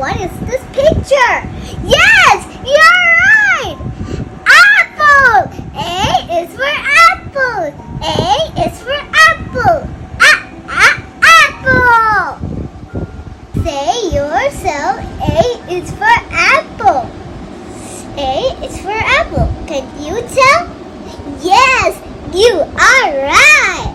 what is this picture? Yes, you're right! Apple! A is for apple. A is for apple. Apple! Say yourself, A is for apple. A is for apple. Can you tell? Yes, you are right.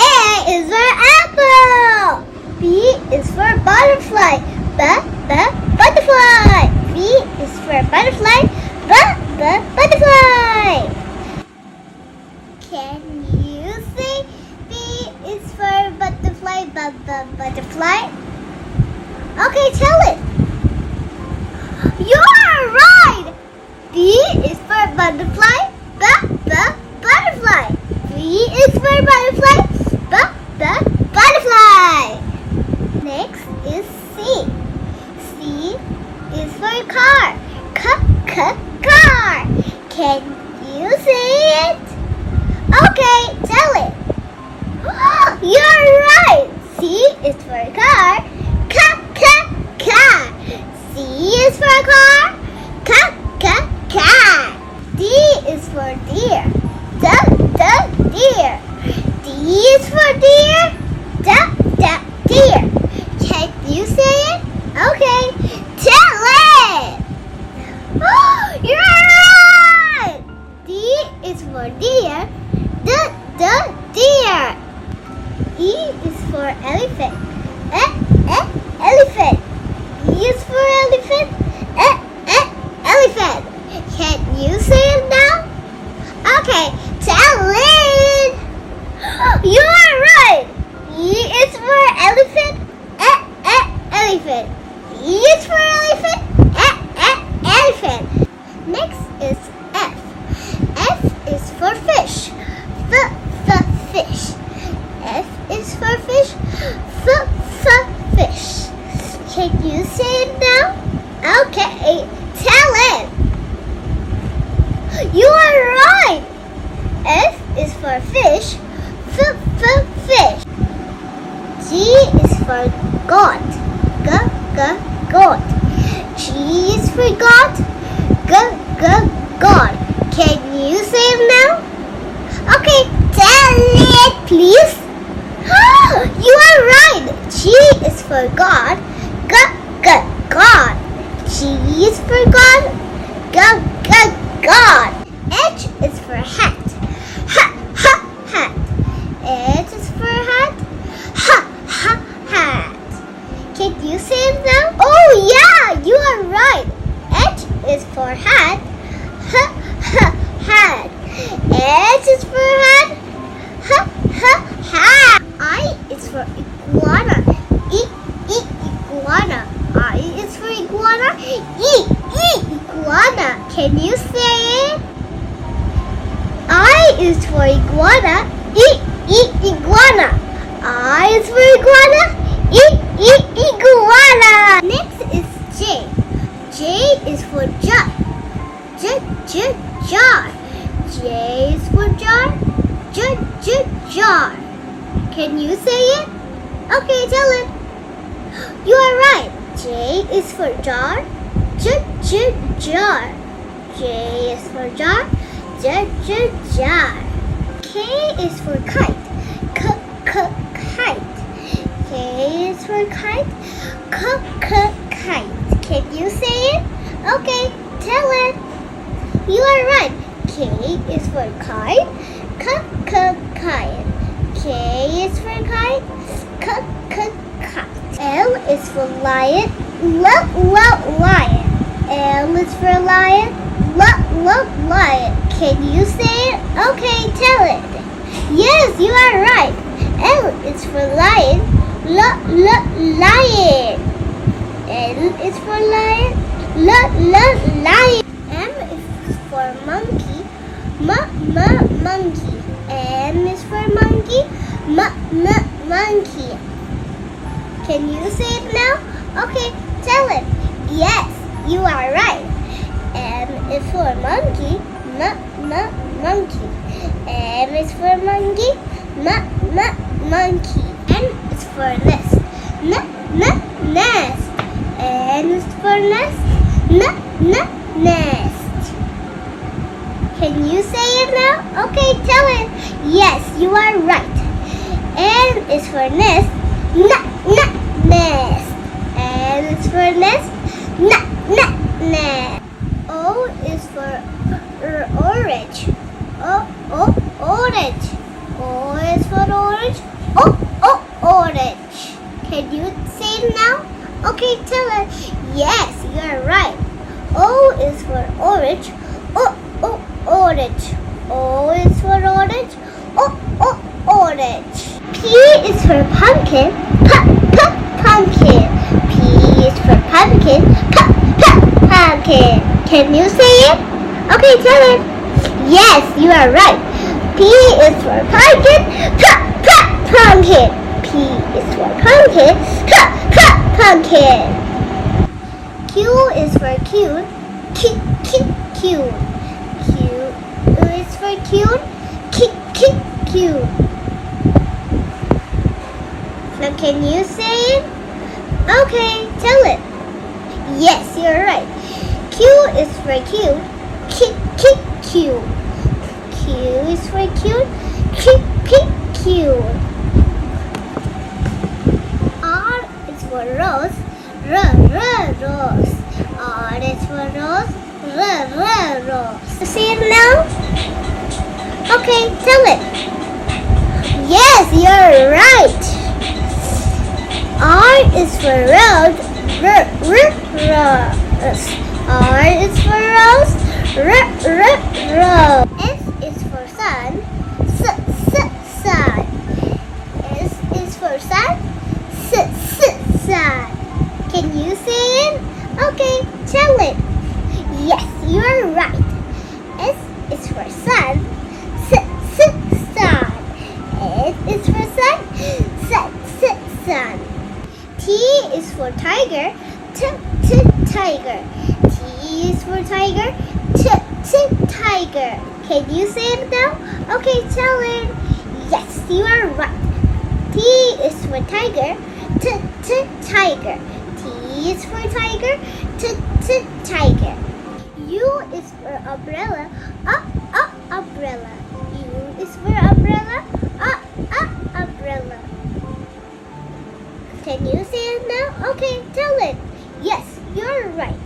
A is for apple. B is for butterfly. Butterfly. B is for butterfly. Butterfly. Can you say B is for butterfly? Butterfly. Okay, tell it. You're right. B is for butterfly. Butterfly. B is for butterfly. Butterfly. Next is C. C is for car. Car. Can you say it? Okay, tell it. You're right. C is for car. Car. C is for car. Car. D is for deer. Deer. D is for deer. Deer. Can you say it? Okay, tell it. You're right. D is for deer. Deer. E is for elephant. Elephant. E is for elephant. Elephant. Can you say it now? Okay, tell it. You're right. E is for elephant. Elephant. E is for elephant. Elephant. Next is F. F is for fish. Fish. F is for fish. Fish. Can you say it now? Okay, tell it. You are right. F is for fish. Fish. G is for goat. Goat. G is for goat. Goat. Can you say it now? Okay, tell it, please. You are right. G is for God. God. G is for God. God. H is for hat. Hat. H is for hat. Hat. Can you say it now? Oh yeah, you are right. H is for hat. Hat. H is for hat. Hat. I is for iguana. Iguana. I is for iguana. Iguana. Can you say it? I is for iguana. Iguana. I is for iguana. Iguana. Next is J. J is for jar. Jar. J is for jar. Jar. Can you say it? Okay, tell it. You are right. J is for jar. Jar. J is for jar. Jar. K is for kite. Kite. K is for kite. Kite. Can you say it? Okay, tell it. You are right. K is for kite. Kite. K is for kite. Kite. L is for lion. Lion. L is for lion. Lion. Can you say it? Okay, tell it. Yes, you are right. L is for lion. Lion. L is for lion. Lion. M is for monkey. Monkey. M is for monkey. Monkey. Can you say it now? Okay, tell it. Yes, you are right. M is for monkey. Monkey. M is for monkey. Monkey. N is for nest. Nest. N is for nest. Nest. Can you say it now? Okay, tell it. Yes, you are right. N is for nest. Nest. N is for nest. Nest. O is for orange. Orange. O is for orange. Orange. Can you say it now? Okay, tell it. Yes, you are right. O is for orange. Orange. O is for orange. Orange. P is for pumpkin. Pumpkin. P is for pumpkin. Pumpkin. Can you say it? Okay, tell it. Yes, you are right. P is for pumpkin. Pumpkin. P is for pumpkin. Pumpkin. Q is for cute. Cute. Q is for cute. Cute. Now can you say it? Okay, tell it. Yes, you're right. Q is for cute. Cute. Q is for cute. Cute. R is for rose. Rose. R is for rose. Rose. See it now? Okay, tell it. Yes, you're right. R is for rose. Rose. R is for rose. Rose. S is for sun. Sun. S is for sun. Sun. Can you say it? Okay, tell it. Yes, you're right. S is for sun. Sun. S is for sun. Sun. T is for tiger. Tiger. T is for tiger. Tiger. Can you say it now? Okay, tell it. Yes, you are right. T is for tiger. Tiger. T is for tiger. Tiger. U is for umbrella. Umbrella. U is for umbrella. Umbrella. Can you say it now? Okay, tell it. Yes, you're right.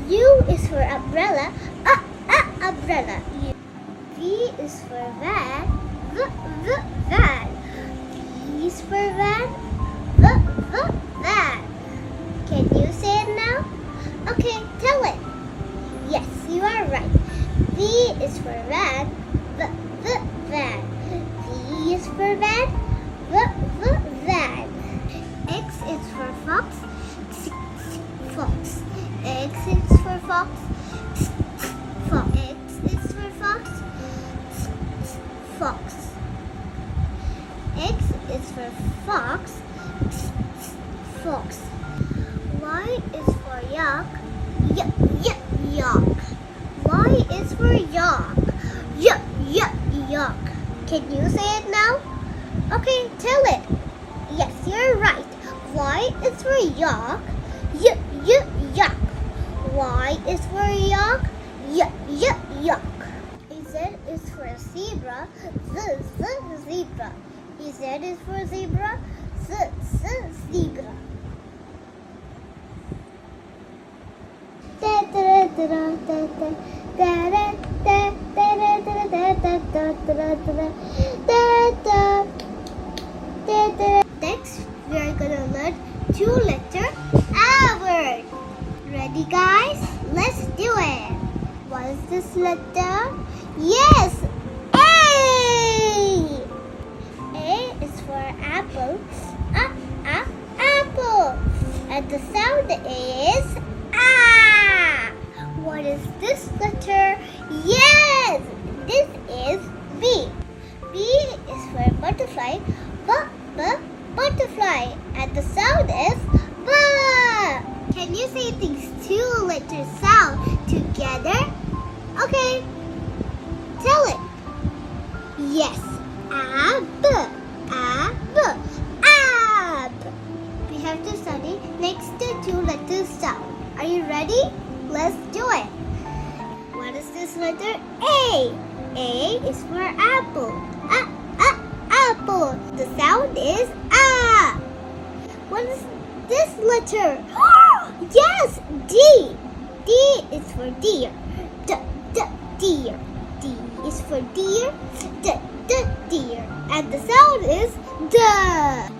U is for umbrella. Umbrella. V is for van. Van. V is for van. Van. Can you say it now? Okay, tell it. Yes, you are right. V is for van. Van. V is for van. Van. X is for fox. Fox. X is for fox. Fox. X is for fox. Fox. X is for fox. Fox. Y is for yak. Yak. Y is for yak. Yak. Can you say it now? Okay, tell it. Yes, you're right. Y is for yak. Yak. Y is for yak. Yak. Z is for zebra. Zebra. Z is for zebra. Zebra. Next, we are gonna learn 2-letter word. Ready, guys? Let's do it. What is this letter? Yes, A. A is for apple. Apple. And the sound is ah. What is this letter? Yes, this is B. B is for butterfly. Butterfly. And the sound is B. Can you say these 2-letter sound together? Okay. Tell it. Yes. Ab. We have to study next to 2 letters sound. ready? Let's do it. What is this letter? A. A is for apple. Apple. The sound is A. What is this letter? Yes, D. D is for deer. Deer. D is for deer. Deer. And the sound is D.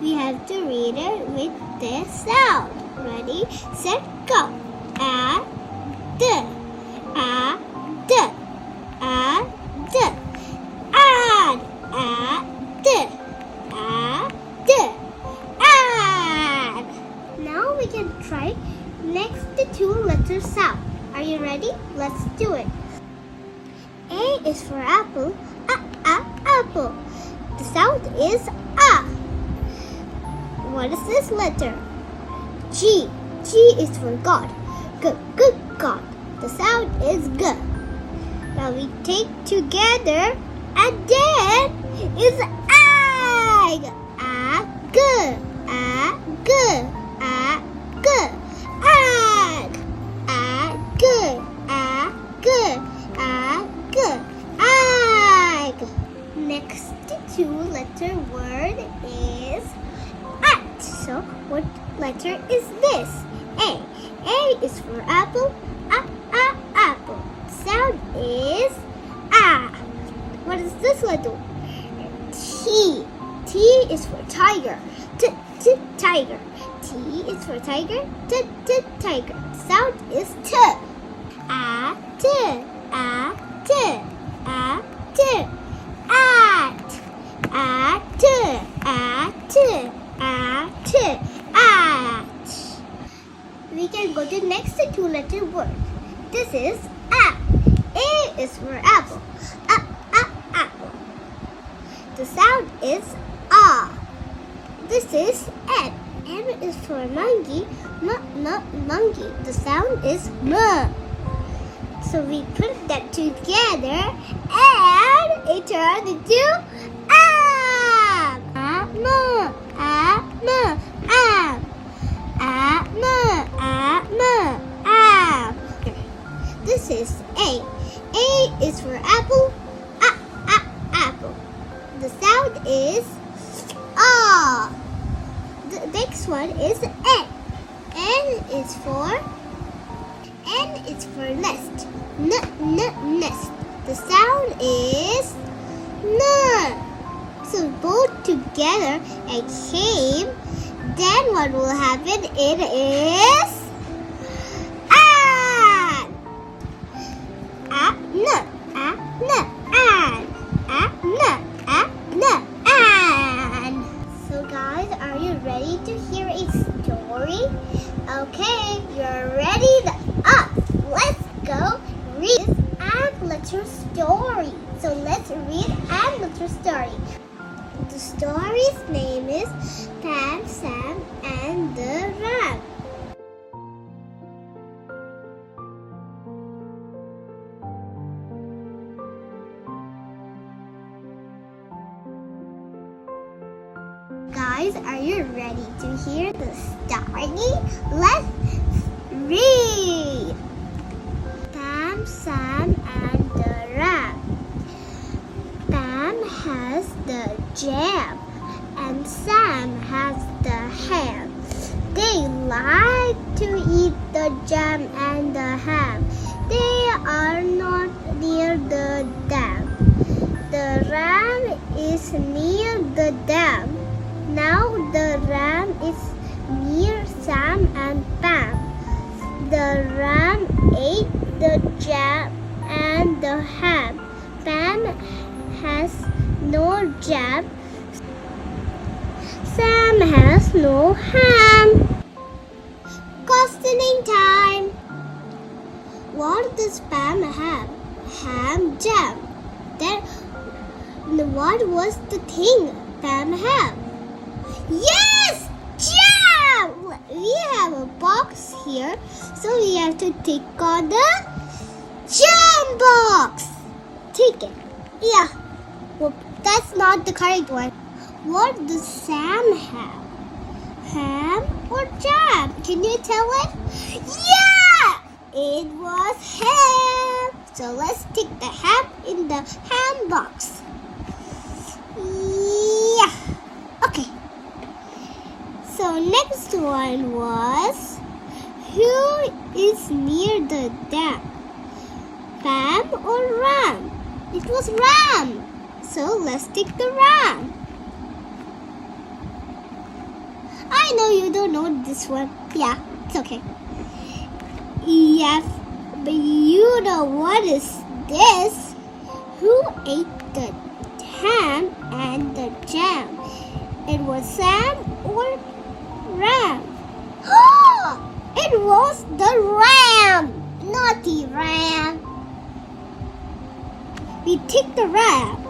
We have to read it with this sound. Ready, set, go. A, D. A, D. A, D. Add. A, D. A, D. Add. Now we can try next the two letter sound. Are you ready? Let's do it. A is for apple. Apple. The sound is A. What is this letter? G. G is for God. God. The sound is G. Now we take together and then is egg. Egg. Egg. Egg. Egg. Egg. Egg. Egg. Egg. Next two-letter word is at. So what letter is this? A. A is for apple. Apple. Sound is A. What is this letter? T. T is for tiger. Tiger. T is for tiger. Tiger. Sound is T. A. T. A. T. A. T. At. At. At. At. At. We can go to next two-letter word. This is A. A is for apple. Apple. The sound is A. This is N. N is for monkey. Monkey. The sound is M. So we put that together and it turned into am. Am. Am. Am. Am. This is A. A is for apple. Apple. The sound is A. The next one is N. N is for nest. Nest. The sound is N. So both together and came. Then what will happen? It is an. An. So guys, are you ready to hear a story? Okay, you're ready? Let's go read an letter story. So let's read an letter story. The story's name is Pam, Sam, and the Ram. Guys, are you ready to hear the story? Let's read. Pam, Sam, and the Ram. Pam has the jam and Sam has the ham. They like to eat the jam and the ham. They are not near the dam. The ram is near the dam. Now the ram is near Sam and Pam. The ram ate the jam and the ham. Pam has no jam. Sam has no ham. Questioning time. What does Pam have? Ham, jam. Then what was the thing Pam had? Yes! Jam! We have a box here, so we have to tick on the jam box. Tick it. Yeah. Well, that's not the correct one. What does Sam have? Ham or jam? Can you tell it? Yeah! It was ham. So let's stick the ham in the ham box. Yeah. Okay. So next one was, who is near the dam? Ram or ram? It was ram. So let's stick the ram. I know you don't know this one. Yeah, it's okay. Yes, but you know what is this? Who ate the ham and the jam? It was Sam or Ram? It was the ram! Naughty ram! We take the ram.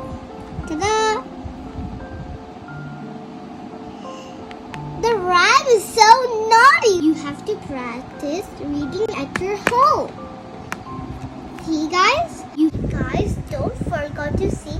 Ta-da! The ram is so naughty! You have to practice reading at your home. See guys? You guys don't forget to see